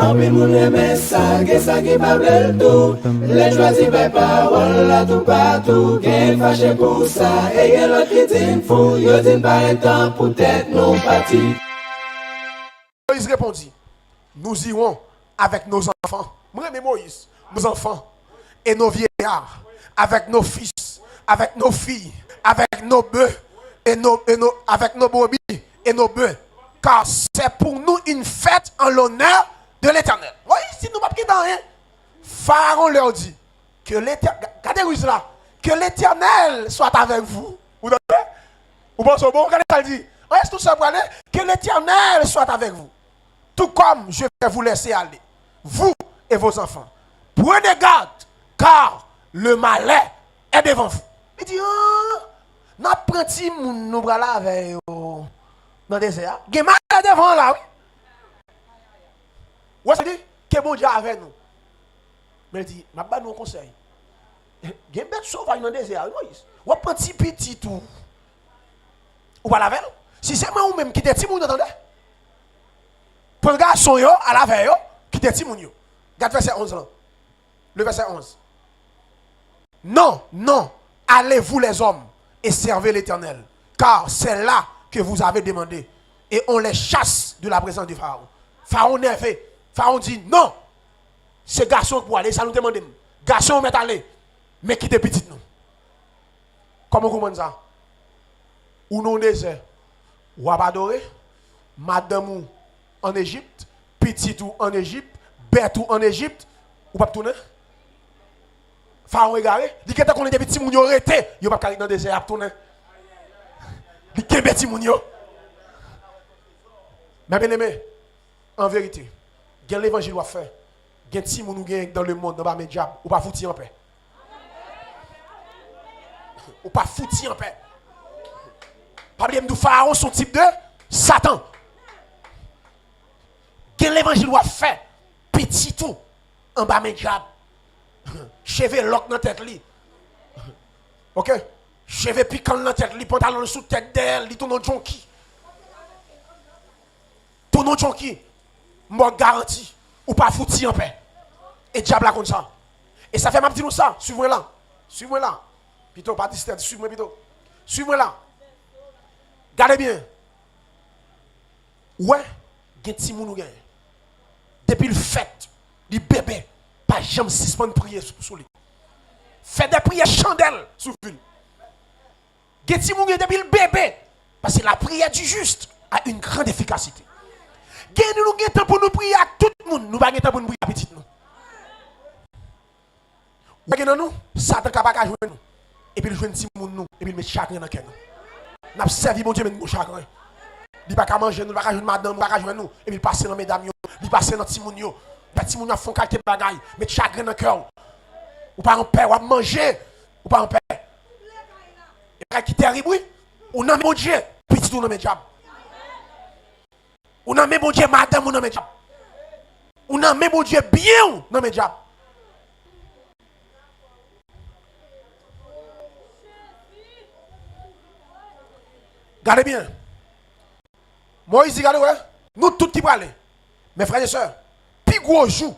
En pile moun aime ça, que ça qui pas bel tout. Les choisis par parole là tout partout. Qu'est fâché pour ça, et y'a l'autre qui dit fou. Yo dit pas temps pour tête non parti. Moïse répondit, nous irons avec nos enfants. Moi, Moïse, nos enfants et nos vieillards, avec nos fils, avec nos filles, avec nos bœufs avec nos brebis et nos bœufs. Car c'est pour nous une fête en l'honneur de l'Éternel. Oui, si nous ne pouvons pas rien. Pharaon leur dit que l'Éternel, regardez là, que l'Éternel soit avec vous. Vous pensez bon, regardez ça dit. Est-ce tout ça pour aller? Que l'Éternel soit avec vous. Tout comme je vais vous laisser aller, vous et vos enfants. Prenez garde, car le malin est devant vous. Il dit, n'apprenti moun nou bra la avec dans le désert. Il y a malin devant là, oui. Ouais, c'est dit que bon Dieu avec nous. Mais il dit, m'a pas nous conseil. Il y a une bête sauvage dans le désert, Moïse. Ou apprenti petit tout. Ou pas la veille. Si c'est moi ou même qui te ti moun, entendez? Pour le garçon yo, à la veille, qui te ti moun yo. Regarde verset 11 là. Le verset 11. Non, non, allez-vous les hommes et servez l'Éternel, car c'est là que vous avez demandé. Et on les chasse de la présence du Pharaon. Pharaon nerveux. Pharaon dit non. Ce garçon pour aller, ça nous demande. Garçon, met aller. Mais qui te petit nous. Comment vous comprenez ça? Ou non désert. Ou à adorer. Madame ou en Égypte. Petit ou en Égypte. Bête ou en Égypte. Ou pas tourner? Pharaon égaré. Dit que tant qu'on est petit, moun yo arrêté. Yo pas carré dans le désert à tourner. Dit que petit moun yo. Mais bien aimé, en vérité, gen l'évangile doit faire. Gen ti moun ou gen dans le monde, dans bas mes diable, ou pas fouti en paix. Ou pas fouti en paix. Pas bien du Pharaon son type de Satan. Gen l'évangile doit faire. Petit tout en bas mes diable. Cheveux lock dans tête li. OK? Cheveux piquant dans tête li, pantalon sous tête d'elle, li ton nom jonki. Ton nom jonki. Moi garanti ou pas fouti en paix. Et diable comme ça. Et ça fait m'a dit nous ça, suivez-moi là. Suivez-moi là. Plutôt pas distance, suivez-moi plutôt. Suivez-moi là. Gardez bien. Ouais, gen ti moun ou gen. Depuis le fait, du bébé pas jamais suspendre prier sur lui. Fait des prières chandelles sur lui. Geti moun depuis le bébé parce que la prière du juste a une grande efficacité. Gen nous gen temps pour nous prier à tout le monde, nous pas gen temps pour nous prier à petit nous. Ou gen nous Satan capable à jouer nous et puis il joue petit moun nous et puis il met chagrin dans cœur nous. N'a servi bon Dieu mais nous chagrin. Il pas qu'à manger nous, pas qu'à jouer madame, pas qu'à jouer nous et puis il passe dans mesdames yo, il passe dans petit moun yo. Petit moun a font quelques bagailles, mais chagrin dans cœur. Ou pas en paix, ou à manger, ou pas en paix. Et pas qui terrible, oui. Ou non, mon Dieu, petit tout dans mes diables. Ou non, mon Dieu, madame, ou non, mes diables. Ou non, mon Dieu, bien, dans mes diables. Regardez bien. Moïse dit, regardez, ouais. Nous tous qui parlons. Mes frères et sœurs. Plus gros jour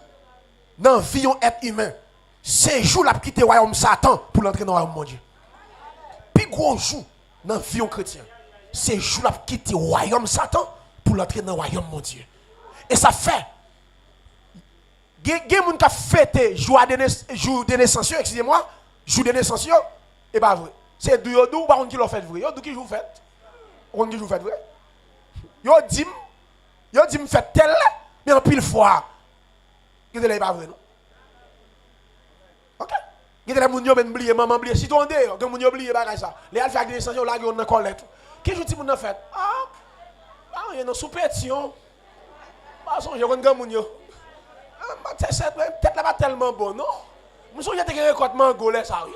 dans la vie d'un être humain, c'est jour là quitter le royaume Satan pour l'entrer dans le royaume de Dieu. Plus gros jour dans la vie d'un chrétien, c'est jour là quitter le royaume Satan pour l'entrer dans le royaume de Dieu. Et ça fait, il y a des gens qui fêtent jour de naissance, excusez-moi, jour de naissance, et pas vrai. C'est d'où ou pas on qui l'a fait vrai. D'où qui joue fait? On qui joue fait vrai. Yo dit me fait tel, mais en pile fois. Qui est pas vrai non? OK. Qui est moun yo ben oublier maman oublier si ton dé, que moun yo oublier bagay ça. Les alpha de naissance là on dans collecte. Qui joue ti moun en fait? Ah, y a une soupétion. Pas son je connais moun yo. Tête là pas tellement bon non. Moun son y a te récolte mango là ça oui.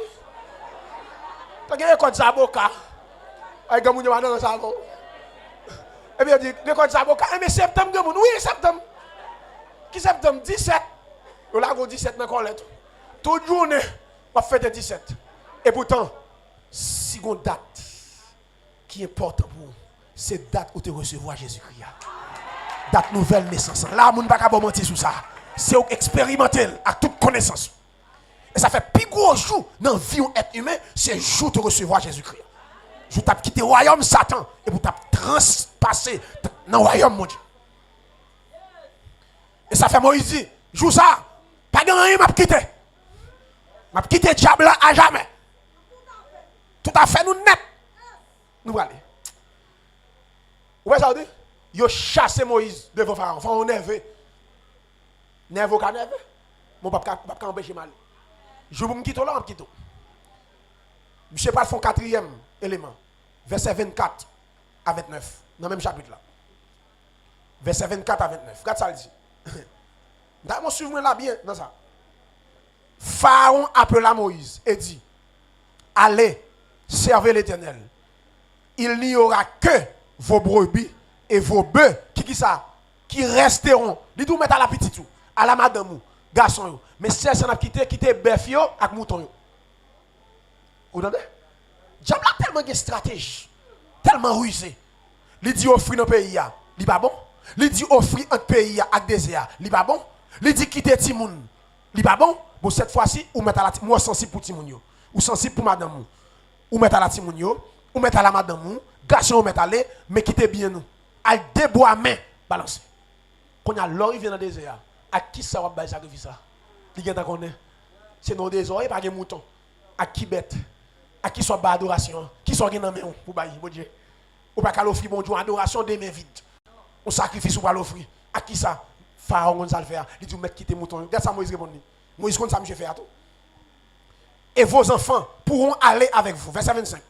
Tu récolte zaboka. Ay moun yo dans ça bon. Et bien dit récolte zaboka mais septembre moun. Oui, septembre. Qui septembre 17. Yo la go 17 dans collecte. Toute journée, on fait 17. Et pourtant, si on date qui est importante pour vous, c'est date où tu recevras Jésus-Christ. date nouvelle naissance. Là, moun pas ka mentir sur ça. C'est expérimenter avec toute connaissance. Et ça fait plus gros jour dans la vie d'un être humain, c'est le jour de recevoir Jésus-Christ. Je t'ai quitté le royaume Satan et vous t'ai transpassé dans le royaume mon Dieu. Et ça fait Moïse dit, joue ça, pas de rien m'a quitté. M'a quitté le diable là à jamais. Tout à fait nous net. Nous allons. Vous voyez ça dit? Yo chassé Moïse devant Pharaon. Pharaon nerveux. Nerveux ka nerveux. Mon papa pas empêcher mal. Je vous me quitte là, on quitte. Monsieur pas font quatrième élément. Verset 24 à 29 dans le même chapitre là. Verset 24 à 29. Regarde ça le dit. D'ailleurs, suivez-moi là bien dans ça. Pharaon appela Moïse et dit, allez, servez l'Éternel. Il n'y aura que vos brebis et vos bœufs qui resteront. Dites-vous mettre à la petite tout, à la madame ou garçon yo. Mais si ça n'a quitter bœuf yo avec mouton yo. Vous entendez? Diable a tellement de stratégie, tellement rusé. Il dit offrir dans pays ya, li pas bon. Il dit offrir un pays ya avec désert, li pas bon. Il dit quitter Timoun, li pas bon. Bon cette fois-ci ou mettre à la moi sensible pour Timoun yo, ou sensible pour madame ou mettre à la Timoun yo, ou mettre à la madame garçon ou mettre à aller, mais quittez bien nous. Al débois main balancer. Quand a l'or vient dans le désert, à qui ça va bailler sacrifice ça? Li gen ta connaît. C'est non des oreilles pas gen mouton. À qui bête? À qui soit bas adoration? Qui soit gen dans main pour bailler bon Dieu. Ou pas qu'à l'offrir bon Dieu adoration des mains vides. On sacrifice ou pas l'offrir. À qui ça? Pharaon ça le faire. Il dit mettre quitter mouton. Regarde ça Moïse répond. Moïse comme ça monsieur fait à tout. Et vos enfants pourront aller avec vous. Verset 25.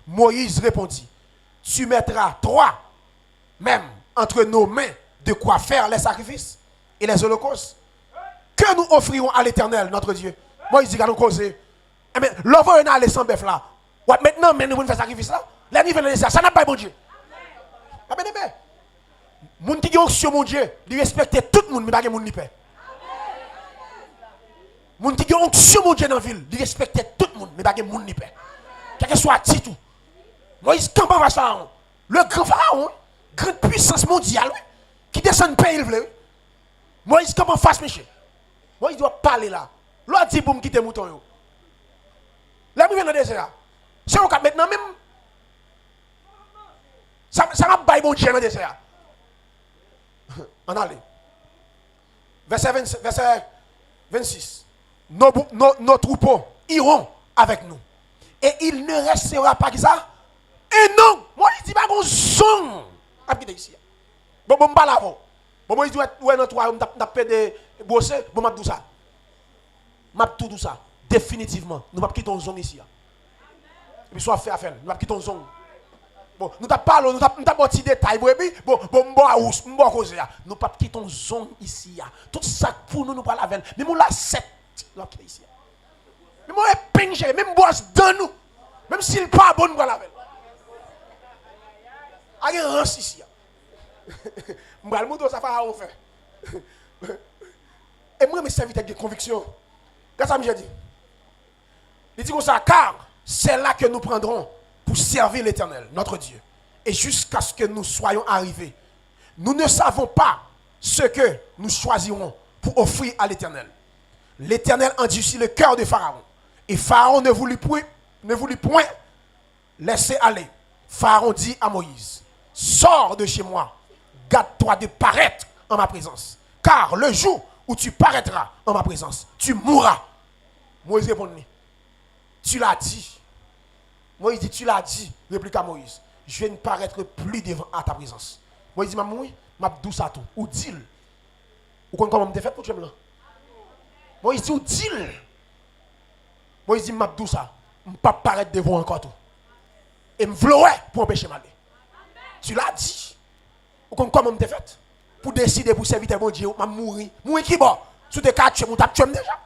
Moïse répondit, tu mettras toi même entre nos mains de quoi faire les sacrifices et les holocaustes que nous offrirons à l'Éternel, notre Dieu. Moïse dit, nous causer. Mais l'envoi est allé sans bœuf là. Maintenant, mais nous voulons faire sacrifice là. Les niveaux de ça n'a pas bon Dieu. Pas bien, bien. Moun qui ont sur mon Dieu, il respecte tout le monde, mais pas de monde ni paix. Moun qui ont sur mon Dieu dans la ville, il respecte tout le monde, mais pas de monde ni paix. Quel que soit titre. Moïse campe en face Pharaon. Le grand Pharaon, grande puissance mondiale, qui descend de pays, il veut. Moïse campe en face, monsieur. Moïse doit parler là. L'autre dit pour me quitter mouton yo. Là, il vient dans le désert. C'est un cas maintenant même. Ça m'a baillé mon Dieu dans le désert. On allait. Verset 26. Nos troupeaux iront avec nous. Et il ne restera pas que ça. Et non, moi je dis pas qu'on son. Habite ici. Bon, pas là. Bon, moi je dis ouais notre royaume n'a pas de bosser, bon m'a tout ça. M'a tout ça. Définitivement, nous pas quitter ton zone ici. Et puis soit fait à faire, nous pas quitter ton zone. Bon, nous t'a parlé, nous t'a petit détail bon causer. Nous pas quitter ton zone ici. Tout ça pour nous pas la veille. Mais nous la 7 nous quitter ici. Mais moi pinge, même boss dans nous. Même s'il pas bon nous pas la veille. Allez range ici. M'ba le moto ça va faire. Et moi mes serviteurs de conviction. Qu'est-ce que j'ai dit? Il dit comme ça, car c'est là que nous prendrons pour servir l'Éternel, notre Dieu. Et jusqu'à ce que nous soyons arrivés, nous ne savons pas ce que nous choisirons pour offrir à l'Éternel. L'Éternel endurcit le cœur de Pharaon. Et Pharaon ne voulut point laisser aller. Pharaon dit à Moïse, sors de chez moi, garde-toi de paraître en ma présence. Car le jour où tu paraîtras en ma présence, tu mourras. Moïse répond, tu l'as dit. Moïse dit, tu l'as dit, répliqua Moïse. Je ne paraîtrai plus devant à ta présence. Moïse dit, maman, m'a dit ça tout. Ou dit-il. Ou comment me fait pour toi là? Moïse dit, ou dit-il. Moïse dit, m'a dit ça. Je ne pas paraître devant encore tout. Et me vouloir pour empêcher ma vie. Tu l'as dit. Ou comment me fait? Pour décider pour servir mon Dieu, m'a mourir. Mourir qui bon? Sous tes quartiers, tu as déjà.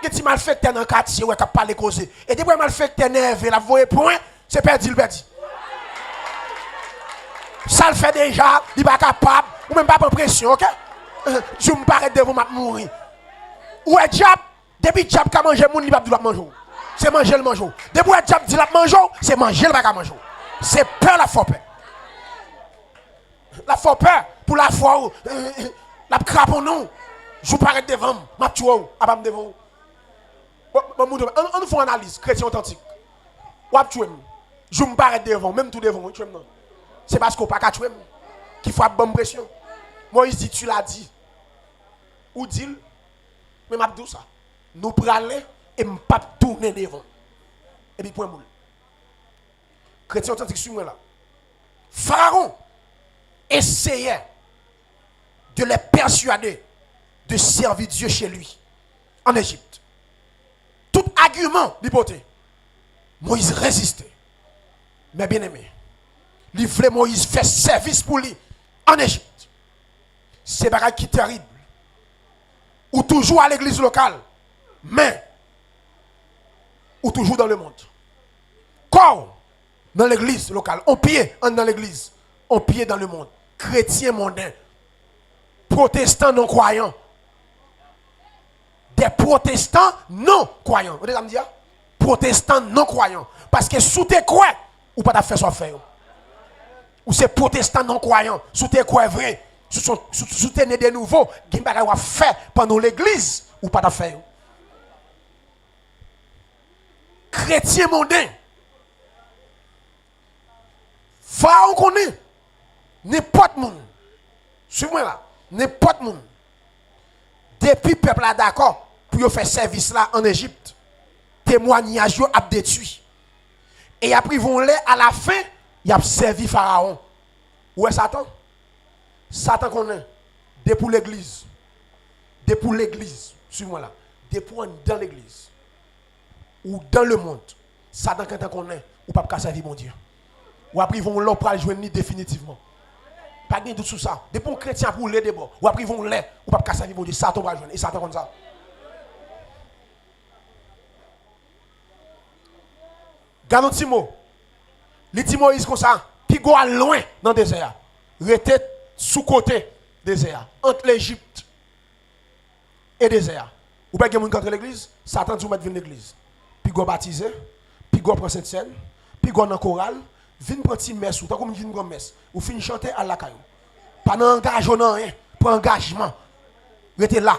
Que tu mal fait dans le quartier, ouais, qui pas les causer. Et depuis mal fait nerveux, la voie point, c'est perdu, le perdu. Ça le fait déjà, il n'est pas capable, ou même pas de pression, ok? Je me paraît devant ma mourir. Ou est diable, depuis diable qui a mangé, il ne peut pas manger. C'est manger le manger. Depuis le diable dit la manger, c'est manger le pas manger. C'est peur la faux peur. La faux peur, pour la foi, la crape non. Je parais devant, ma tuo, à pas me devant. On fait une analyse, chrétien authentique. Ou à tuer, je me parais devant, même tout devant, c'est parce qu'on pas qu'à tuer, qu'il faut bonne pression. Moïse dit, tu l'as dit. Ou dit, mais m'a dit ça. Nous prenons et nous pas tourner devant. Et puis point boule. Chrétien authentique sur moi là. Pharaon essayait de les persuader de servir Dieu chez lui en Égypte. Tout argument l'hypothèse. Moïse résistait. Mais bien aimé, il voulait Moïse faire service pour lui en Égypte. C'est un qui terrible. Ou toujours à l'église locale, mais ou toujours dans le monde. Corps dans l'église locale, on pied dans l'église, on pied dans le monde. Chrétiens mondains, protestants non croyants, des protestants non croyants. Vous avez dit protestants non croyants. Parce que sous tes croix, ou pas faire ça faire. Ou c'est protestants non croyants, sous tes croix vrai. Sous tes nés de nouveau, qui va faire pendant l'église ou pas faire. Chrétien mondain. Pharaon connaît. N'importe monde. Suivez-moi là. N'importe monde. Depuis le peuple là d'accord pour faire service là en Égypte, témoignage a détruit. Et après ils vont aller à la fin, il a servi Pharaon. Où est Satan? Satan connaît. Depuis l'église. Depuis l'église. Suivez-moi là. Depuis dans l'église. Ou dans le monde. Satan quand on connaît. Ou pas qu'à servir mon Dieu. Ou après ils vont l'en pour joindre définitivement. Pas de doute sur ça. Depuis un chrétien pour l'aider d'abord. Ou après ils vont l'aider. Ou pas qu'à servir mon Dieu. Satan va joindre. Et Satan comme ça. Gardons Timo. Les Timoïse comme ça. Qui go loin dans le désert. Rete sous côté désert. Entre l'Égypte et désert. Ou pas que moun contre l'église. Satan dit ou mettre l'église. Puis go baptiser. Puis go prendre cette scène. Puis go dans chorale. Vin prendre une messe. Ou tant comme une grande messe. Ou fin chanter à la caillou. Pas d'engagement rien. Pour engagement. Rete là.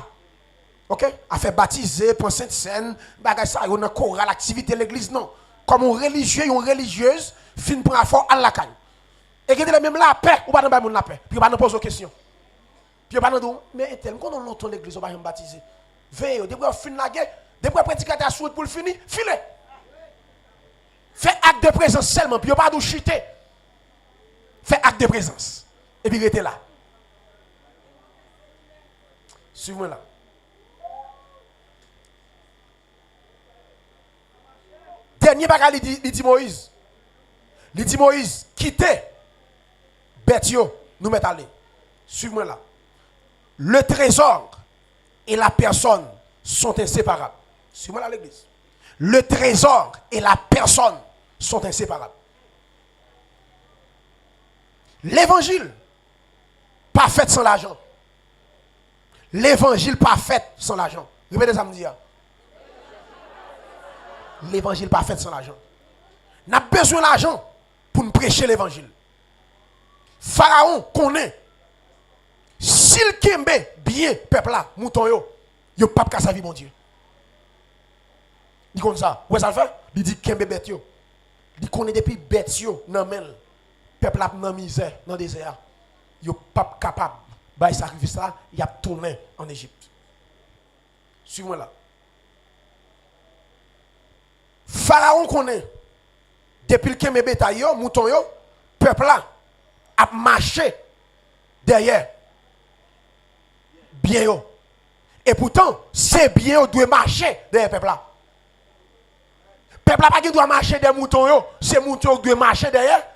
Ok? A fait baptiser, prendre cette scène. Bagay ça. Ou dans chorale, activité de l'église. Non. Comme un religieux, une religieuse. Fin prendre fort à la caillou. Et qui est même la paix, ou pas dans la paix. Puis on va poser aux questions. Puis on va nous dire, mais tel, quand on l'entend l'église, on va baptiser. Veille, depuis qu'on finit la guerre, depuis qu'on pratique la souhaite pour le finir, filez. Fais acte de présence seulement, puis on va nous chuter. Fais acte de présence. Et puis restez là. Suivez-moi là. Dernier bagage, il dit Moïse. Il dit Moïse, quittez. Bêtio, nous mettons aller. Suivez-moi là. Le trésor et la personne sont inséparables. Suivez-moi là l'église. Le trésor et la personne sont inséparables. L'évangile, pas fait sans l'argent. L'évangile, pas fait sans l'argent. Répétez ça me dire. L'évangile, pas fait sans l'argent. N'a besoin d'argent pour nous prêcher l'évangile. Pharaon connaît. S'il kembe bien peuple là, mouton yo, yo pas ka servir mon Dieu. Il comme ça. Où ça le fait? Il dit kembe bête yo. Il connaît depuis bête yo nan men. Peuple là dans misère, dans désert. Yo pas capable bay sacrifice là, il a tourné en Égypte. Suivez-moi là. Pharaon connaît. Depuis le kembe bête yo, mouton yo, peuple là a marché derrière bien yo. Et pourtant, c'est bien yo doit marcher derrière peuple là. Peuple là pas qui doit marcher derrière mouton yo, c'est mouton qui doit marcher derrière.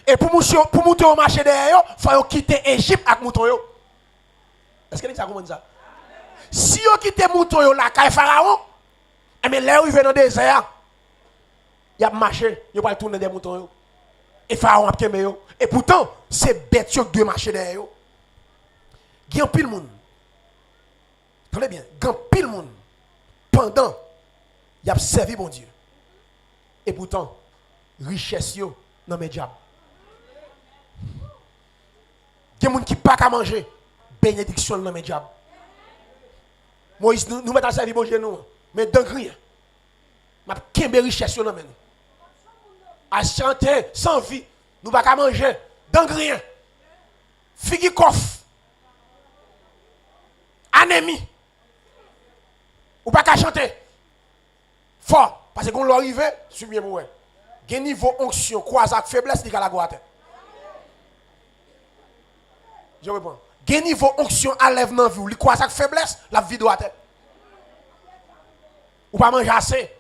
Et pour mouton marcher derrière yo, faut quitter Égypte avec mouton yo. Est-ce que vous comprenez ça? Si yo quitte mouton yo là kay Pharaon, et mais là où il vient dans le désert, il a marché, il va tourner des moutons yo. Et Pharaon a kembe yo. Et pourtant, c'est bête qui doit marcher derrière yo. Il y a pile monde. Tenez bien, il y a pile monde. Pendant, il a servi mon Dieu. Et pourtant, richesse yo dans mes diables. Il y des gens qui ne pas qu'à manger. Bénédiction dans mes diables. Moïse, nous mettons à servir bon Dieu, nous. Mais dans rien. Ma kembe richesse dans nous. À chanter sans vie. Nous pas qu'à manger. Dans rien. Figi kof. Anémie. Ou pas qu'à chanter. Fort. Parce qu'on l'arrive, c'est bien pour vous. Gen niveau onction, croisade, faiblesse, il y a la droite. Je réponds. Gen niveau onction, enlève dans vie, il croisade, faiblesse, la vie droite. Ou pas manger assez.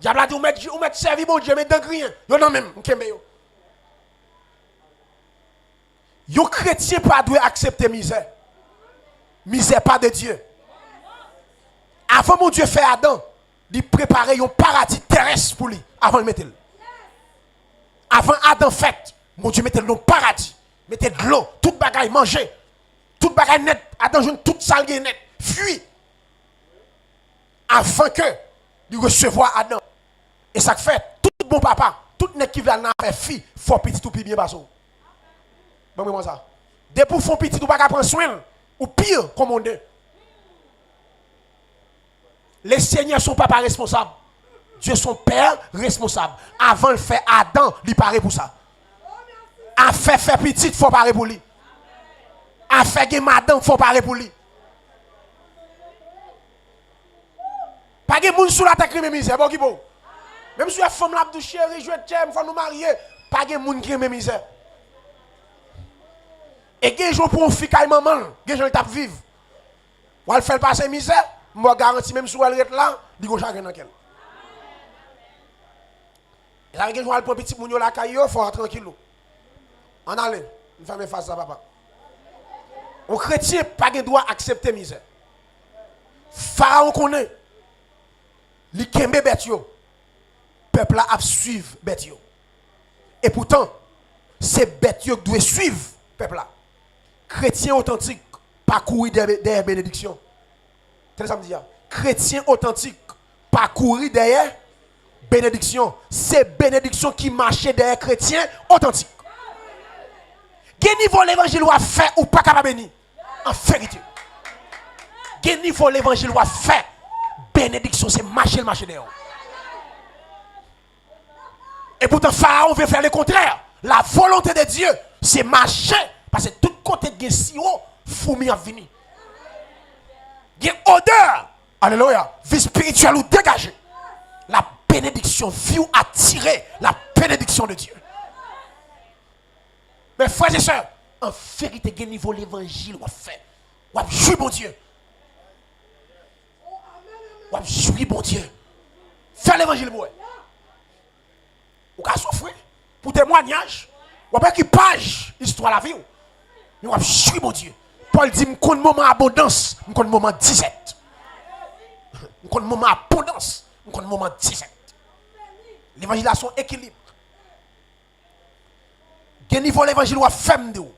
Diable a dit, ou mettre servi bon Dieu, mais dans rien. Yo non même, yo. Yo chrétien pas doit accepter misère. Misère pas de Dieu. Avant mon Dieu fait Adam, il préparait un paradis terrestre pour lui, avant de le mettre. Avant Adam fait, mon Dieu mettait le paradis, mettait de l'eau, toute bagaille manger, toute bagaille net, Adam joue toute salle net, fuit. Afin que il recevoir Adam. Et ça fait, tout bon papa, tout net qui veut faire fille, faut petit tout bien basso. Bon, moi ça. Dès pour faire petit tout pas prendre soin, ou pire, comme on dit. Les seigneurs sont papa responsables. Dieu son père responsable. Avant de faire Adam, il paraît pour ça. A fait petit, il faut parler pour lui. A fait madame, il faut parler pour lui. Pas de monde sous la tête qui me misère, bon qui bon. Même si la femme l'a de chérie, je t'aime, faut nous marier, pas de monde qui me misère. Et des gens pour un fille et maman, des gens qui tapent vivre. Ou elle fait passer misère, moi garantis même si elle est là, il go chacun dans quel. Et là, des gens qui prend petit moun yo la caillou, faut être tranquille. On allait, on fait face à papa. Un chrétien pas de droit accepter misère. Pharaon connaît. Li kembe bête yo. Peuple a suivre bête yo. Et pourtant, c'est bête yo qui doit suivre peuple là. Chrétien authentique pas courir derrière bénédiction. C'est ça me dit. Chrétien authentique pas courir derrière bénédiction. C'est bénédiction qui marche derrière chrétien authentique. Quel niveau l'évangile va faire ou pas capable bénir? En vérité. Quel niveau l'évangile va faire? Bénédiction, c'est marcher derrière. Et pourtant, Pharaon veut faire le contraire. La volonté de Dieu, c'est marcher. Parce que tout côté de sirop, fourmi a venu. Il y a une odeur. Alléluia. Vie spirituelle ou dégagée. La bénédiction, vie ou attirer la bénédiction de Dieu. Mes frères et sœurs, en vérité, quel niveau l'évangile va faire? On va jouer, bon Dieu. On va jouer, bon Dieu. Faire l'évangile, moi. On va souffrir pour témoignage. On va équipage, histoire la vie. On va jouer, bon Dieu. Paul dit, je connais moment abondance, je connais moment 17. Je connais moment abondance, je connais moment 17. L'évangélisation équilibre. Quel niveau l'évangile va faire de vous?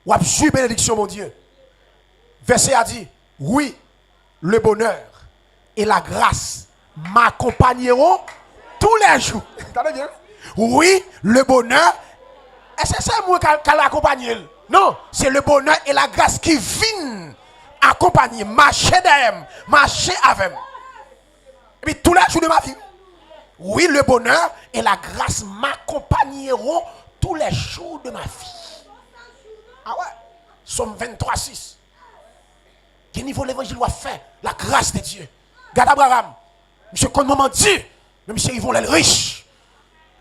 Ou a joué bénédiction, mon Dieu. Verset a dit, oui, le bonheur et la grâce m'accompagneront tous les jours. T'entendez bien? Oui, le bonheur. Est-ce que c'est moi qui l'accompagne? Non, c'est le bonheur et la grâce qui viennent accompagner, marcher derrière, marcher avec. Et puis tous les jours de ma vie. Oui, le bonheur et la grâce m'accompagneront tous les jours de ma vie. Ah ouais? Somme 23, 6. Quel niveau l'évangile va faire? La grâce de Dieu. Regarde Abraham. Monsieur, quand moment dit, même si ils vont les riches.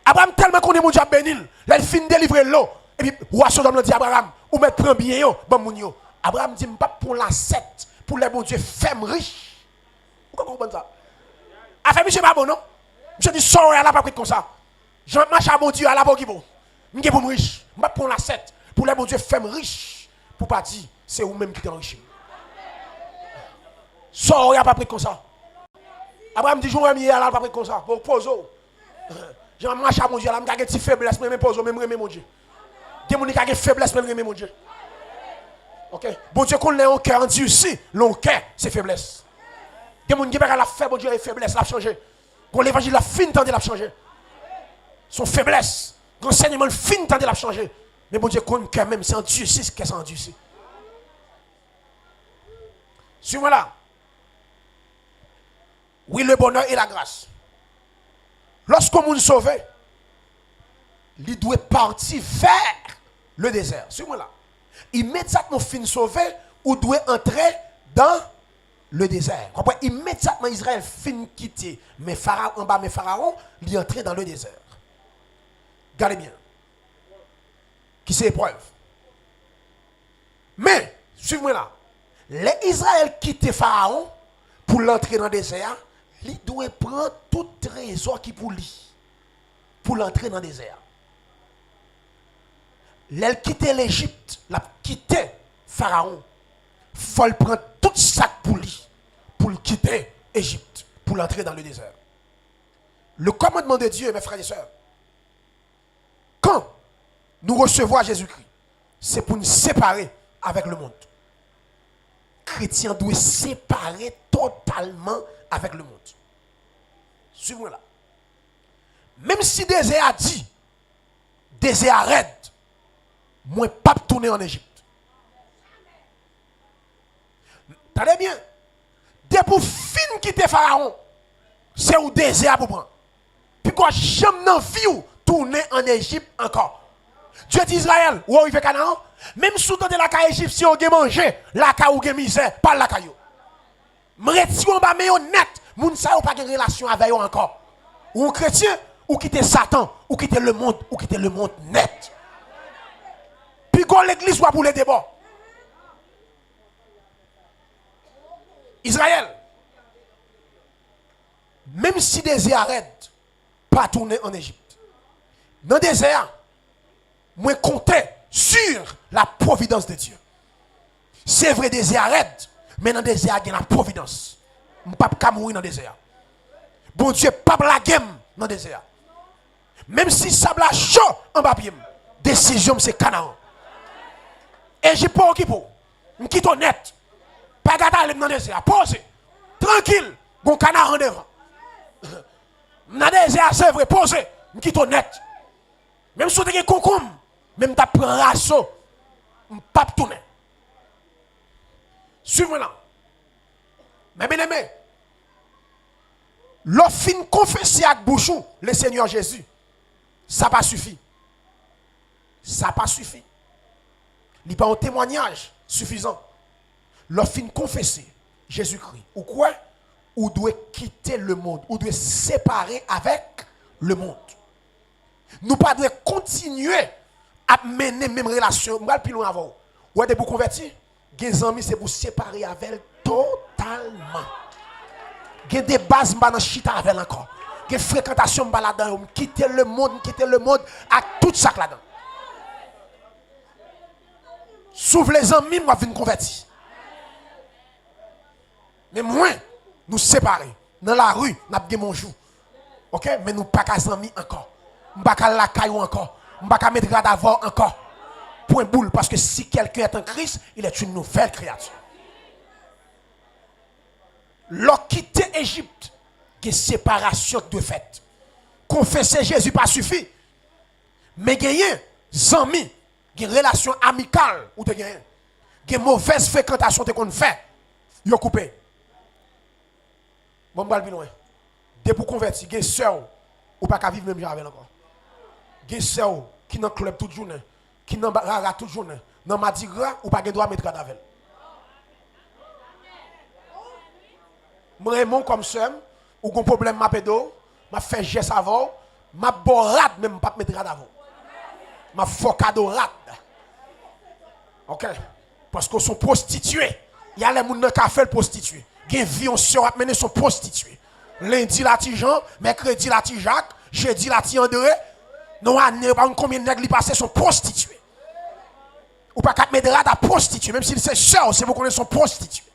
Abraham tellement qu'on est mon Dieu béni. Là, il finit de délivrer l'eau. Et puis, roi Sodome dit Abraham, ou mettre prend bien yo, bon moun yo. Abraham dit, pas pour la secte, pour les bons dieux, femme riche. Vous comprenez ça? Affaire, monsieur, pas bon, non? Monsieur dit, sors à la pas comme ça. Jean marche à mon Dieu, à la pas qui bon. Je pour riche. Je pour la secte, pour les bons dieux, femme riche. Pour pas dire, c'est vous-même qui t'enrichissez. Sors à pas comme ça. Abraham dit, je vais à la pas comme ça. Pour poser. Jean marche à mon Dieu, je vais faiblesse, même pose, même remet mon Dieu. Des gens qui ont faiblesse, même remet mon Dieu. Ok? Bon Dieu, qu'on ait un cœur en Dieu aussi, le cœur, c'est faiblesse. Des gens qui ont la faible, bon Dieu, faiblesse, l'a changé. Quand l'évangile la fin, tendez l'a changé. Son faiblesse, l'enseignement fin, tendez l'a changé. Mais bon Dieu connaît quand même, c'est endurci, qu'est-ce que c'est endurci. Suis-moi là. Oui, le bonheur et la grâce. Lorsqu'on nous sauve, il doit partir vers le désert. Suis-moi là. Immédiatement fin sauvé, ou doit entrer dans le désert. Immédiatement Israël fin quitter mais Pharaon en bas, mais Pharaon, il est entré dans le désert. Regardez bien. Qui c'est épreuve. Mais, suivez-moi là. Les Israël quittent Pharaon pour l'entrer dans le désert. Il doit prendre tout trésor qui pour lui. Pour l'entrer dans le désert. L'elle quitter l'Égypte, la quitter Pharaon. Il faut prendre tout ça pour lui. Pour le quitter l'Égypte. Pour l'entrer dans le désert. Le commandement de Dieu, mes frères et sœurs. Quand nous recevons Jésus-Christ, c'est pour nous séparer avec le monde. Chrétien doit séparer totalement avec le monde. Suivez-moi là. Même si désert a dit, désert arrête, moi pas tourner en Égypte. T'allez bien? Dès pour fin quitter Pharaon, c'est au désert pour prendre. Puis quoi, jamais dans vie ou tourner en Égypte encore. Dieu dit Israël, ou arrive Canaan, même sous de la caille égyptienne, on a mangé, la caille ou a misère, pas la caille. M'retire on ba mais honnête, moun sa ou pas de relation avec eux encore. Ou un chrétien, ou quitter Satan, ou quitter le monde net. Puis quand l'église soit pour les débats. Israël, même si des arrêtent, pas tourner en Égypte. Dans le désert, moi compter sur la providence de Dieu. C'est vrai, des arrêtent, mais dans le désert, il y a la providence. Je ne peux pas mourir dans le désert. Bon Dieu, pas la game dans le désert. Même si ça bla chaud en papier, décision c'est Canaan. Et j'ai pas occupé. Je quitte honnête. Pas gâter dans le désert. Posez. Tranquille. Bon Canaan en devant. Dans le désert, c'est vrai. Posez. Je quitte honnête. Même si vous avez un concombre, même si vous avez un rasso, je ne peux pas tourner. Suivez-moi là. Mais bien aimé, l'offre confesser avec bouchon le Seigneur Jésus, ça n'a pas suffi. Ça n'a pas suffi. Il n'y a pas un témoignage suffisant. L'offre confesser Jésus-Christ. Ou quoi? Ou doit quitter le monde. Ou doit séparer avec le monde. Nous pas devons continuer à mener même relation. Nous allons plus loin avant. Ou êtes pour convertir? Les amis, c'est pour séparer avec elle totalement. Il y a des bases dans chita avec elle encore. Il y a des fréquentations là-dedans. Quitter le monde à tout ça là-dedans. Sauf les amis, moi, je viens convertir. Mais moi, nous séparer. Dans la rue, nous avons mon jour. Ok? Mais nous pas qu'à amis encore. Nous pas qu'à la caillou encore. Nous pas qu'à mettre grade avant encore. Point boule. Parce que si quelqu'un est en Christ, il est une nouvelle créature. Leur quitter Égypte, il y a une séparation de fait. Confesser Jésus pas suffit. Mais gagner, amis, une relation amicale ou te gagner. Une mauvaise fréquentation qu'on fait, vous coupé. Bon, je vais loin. Dès pour convertir, il y a une soeur ou pas qu'à vivre même avec encore. Il y a une soeur qui dans le club toute journée, qui dans rara toute journée, dans Madigra ou pas de droit mettre avec. Moi, comme ça, ou un problème ma pédo, m'a fait geste avant, m'a borade même pas mettre avant. M'a focado rade. OK? Parce qu'ils sont prostitués. Il y a les gens qui ont fait le prostitué. Il y a des vies, on se mener son prostitué. Lundi, la ti Jean, mercredi, la ti Jacques, jeudi, la ti André. Non, combien de nègres passés sont prostitués. Ou pas qu'à mettre rade à prostituer, même si c'est sœur, c'est vous connaissez son prostitué.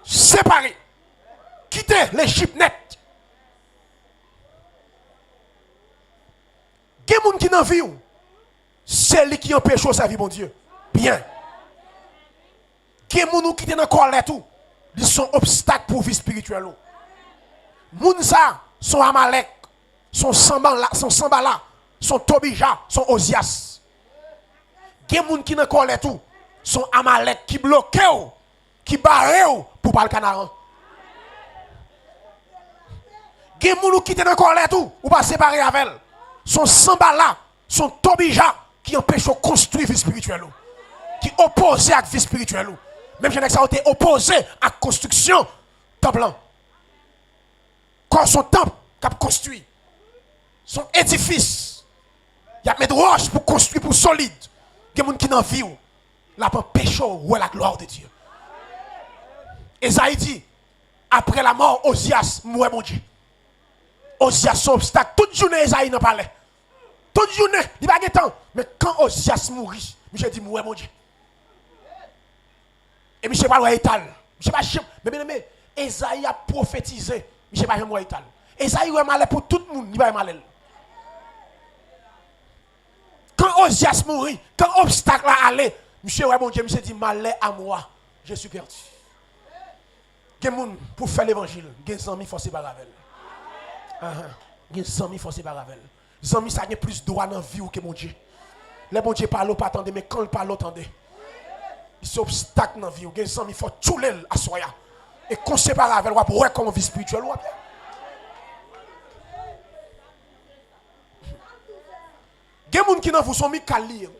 Séparés. Quittez l'Égypte net. Il y a des gens qui n'ont vu. C'est lui qui empêche sa vie, mon Dieu. Bien. Il y a des gens qui sont dans le colère tout. Ils sont obstacles pour la vie spirituelle. Les gens sont Amalek, sont Sambala, son Tobija, son Ozias. Gen moun qui nan colère tout, son Amalek qui bloqué ou, qui barre ou pour pas le canaran. Gen moun qui te nan colère tout, ou pas séparer avec elle. Son Sambala, son Tobija qui empêche de construire vie spirituelle ou, qui oppose à la vie spirituelle ou. Même si ça a été opposé à la construction temple. Quand son temple qu'a construit, son édifice, il y a mis de roches pour construire pour solide. Il y a des gens qui n'en vivent, là pour péché ou la gloire de Dieu. Esaïe dit, après la mort, Osias mourait mon Dieu. Osias son obstacle, toute journée Esaïe n'en parlait. Toute journée, il n'y a pas de temps. Mais quand Osias mourit, je dis mourait mon Dieu. Et je ne sais pas où étal. Je ne sais pas, mais bien aimé, Esaïe a prophétisé. Je ne sais pas où étal. Esaïe est malin pour tout le monde, il va malin. Quand Osias mourit, quand obstacle a allé, monsieur, ouais, mon Dieu, monsieur dit malin à moi, je suis perdu. Il y a des gens pour faire l'évangile, il y a des amis forcés par la veille. Il y a des amis forcés par la veille. Les amis, ça a plus de droit dans la vie que mon Dieu. Les bon Dieu parle, pas attendez, mais quand il parle, attendez. Il y a des obstacles dans la vie, il y a des amis, il faut tout les à soi. Et qu'on se sépare avec lui, pour comme vie spirituelle. Il y a des gens qui n'ont pas son Michael,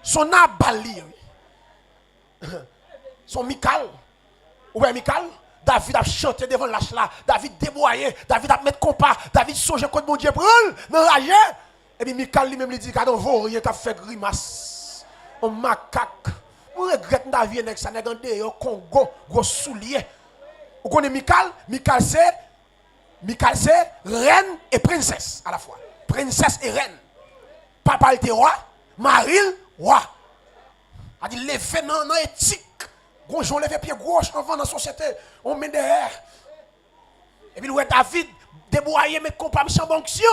son Nabali, son Michael. Ou bien Michael, David a chanté devant l'âge là, David déboyé, David a mis compas, David songe contre mon Dieu pour dans la rage. Et puis Michael lui-même lui dit qu'il a rien qui a fait grimace. Un macaque. On regrette David avec ça, n'est-ce pas, Congo, gros soulier. Vous connaissez Michael? Michael c'est reine et princesse à la fois. Princesse et reine. Papa était roi, Maril, roi. A dit l'effet non éthique. Gros, on lève pied gauche avant dans la société, on met derrière. Et puis, David, déboyé, met compas, mission bonction.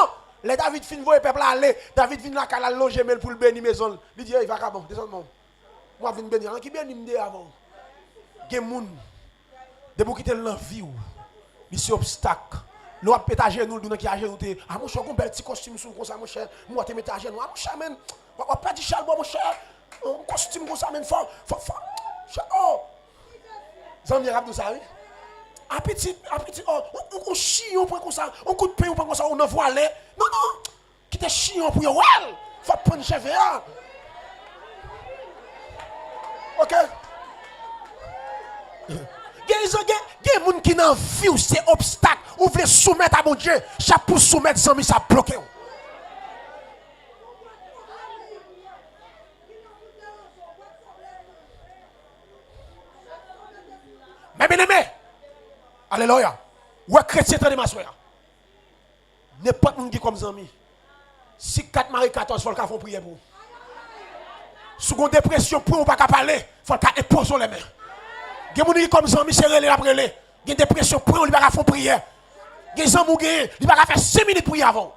Les David fin voyer peuple aller, David vient là, qu'à loger, mais pour le bénir maison. Il dit, il va bon, descends-moi. Moi, je viens bénir. Qui bénit me avant? Gen moun, de vous quitter l'envie, mission obstacle. L'on peut à genoux, nous qui à genoux. Ah, mon cher, on petit costume sous comme ça, mon cher. Moi, tu mets à genoux. Ah, mon cher, man. On pas dit chalbo, mon cher. Un costume comme ça, man. Oh! Zami rap de ça, oui? Un petit, on chie, on prend comme ça, on coup de pain, on prend comme ça, on envoie aller. Non, qui te chie, on prend, ouais! Faut prendre chef, hein? Ok? Il y a des gens qui n'ont vu ces obstacles, ou voulez soumettre à mon Dieu, chaque pour soumettre, Zami, ça bloque. Mais bien aimé, alléluia, ou chrétien de ma soeur, n'importe qui comme ami, si 4 Marie 14, il faut qu'on prier pour. Si vous avez une dépression, pour ne pas parler, il faut qu'on impose les mains. Il y a des gens comme ami, c'est relais après les. Il y a une dépression, pour ne pas faire prier. Il y a des gens qui ne pas faire 5 minutes prier avant.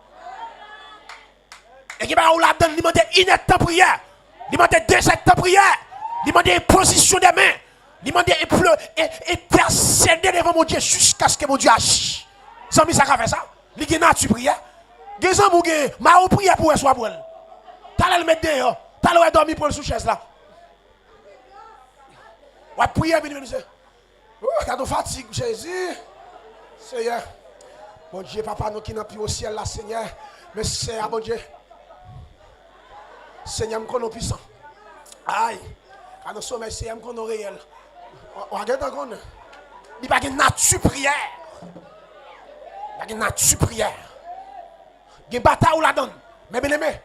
Et qui va la donne, il demande une heure de prière, il demande 2 heures de prière, il demande une position des mains. Il m'a dit et persévérer devant mon Dieu jusqu'à ce que mon Dieu agisse. Zami ça fait ça. Il y a tu prière. Des gens qui m'a prié pour elle soit pour elle. T'as le mettre dehors. T'as le dormir pour le sous chaise là. Ouais prier bien monsieur. Quand on fatigue Jésus. Seigneur. Mon Dieu papa nous qui n'a plus au ciel là Seigneur. Mais c'est mon Dieu. Seigneur me connaît puissant. Aïe. Quand nous sommes Seigneur me connaît réel. On regarde encore. Il n'y a pas de nature prière. Il n'y a pas de nature prière. Il y a une bataille où la donne. Mais bien aimé,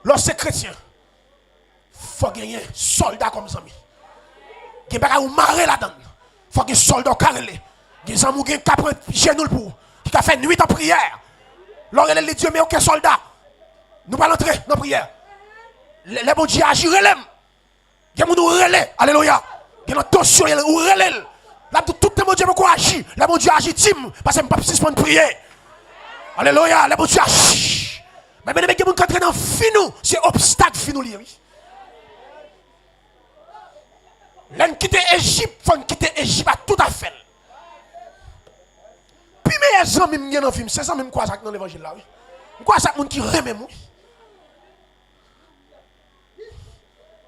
lorsque chrétien, il faut gagner un soldat comme ça. Il y a une bataille où marrer la donne. Il faut gagner un soldat carrelé. Il y a un qui a pris genou pour. Qui a fait nuit en prière. Lorsque les dieux, mais aucun soldat. Nous allons entrer dans la prière. Les bons dieux agissent relève. Il y a un qui relève. Alléluia. Il y a une tension, il y a un relève. Là, tout le monde Dieu peut agir. Le bon Dieu agit tim. Parce que je ne peux pas suspendre prier. Alléluia. Le bon Dieu agit. Mais bien, il y a des gens qui entrent dans le finou. C'est obstacle finou. L'un quitte Égypte, il faut quitter Égypte à tout à fait. Puis, mes amis, c'est ça même quoi ça dans l'évangile là. Quoi ça, monde qui remet moi.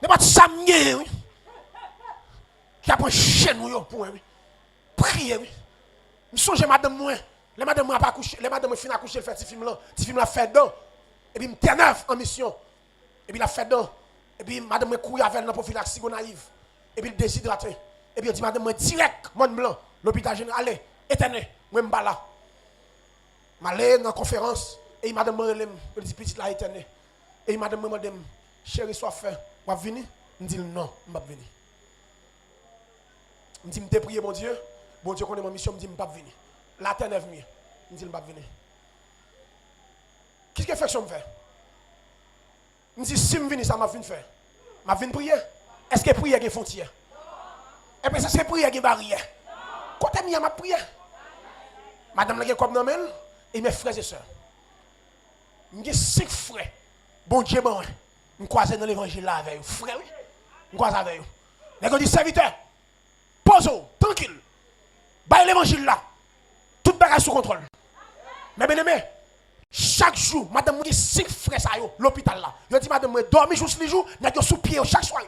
Ne pas ça oui. Qui a pris chaîne ou pour oui. Prier oui. Je songe madame moi. Les madame moi pas coucher, les madame fin à coucher fait petit film là fait dedans. Et puis me t'énerve en mission. Et puis la fait dedans. Et puis madame me couille avec dans prophylaxie naïve. Et puis le déshydraté. Et puis dit madame moi direct monde blanc l'hôpital général allez éternel moi me là. M'aller dans conférence et madame me dit petite là éternel. Et madame me demande chérie sois fait, va venir. Me dit non, je pas venir. Me dit me prier mon Dieu connaît ma mission, me dit me pas venir. La terre est venue. Me dit me pas venir. Qu'est-ce que fait me fait? Me dit si me venir ça m'a venir faire. M'a venir prier. Est-ce que prier a une frontière? Et puis ça c'est prier a une barrière. Quand tu as ma prière. Madame la comme non et mes frères et sœurs. J'ai 5 frères. Bon Dieu, bon, je croise dans l'évangile là avec vous. Frère, oui. Je croise avec vous. Mais quand dit serviteur, pose-vous, tranquille. Bah l'évangile là. Tout bagage sous contrôle. Mais bien aimé, chaque jour, madame, j'ai 5 frères à l'hôpital là. Je dis, madame, dormir jour sur les jours, n'a sous pied chaque soir.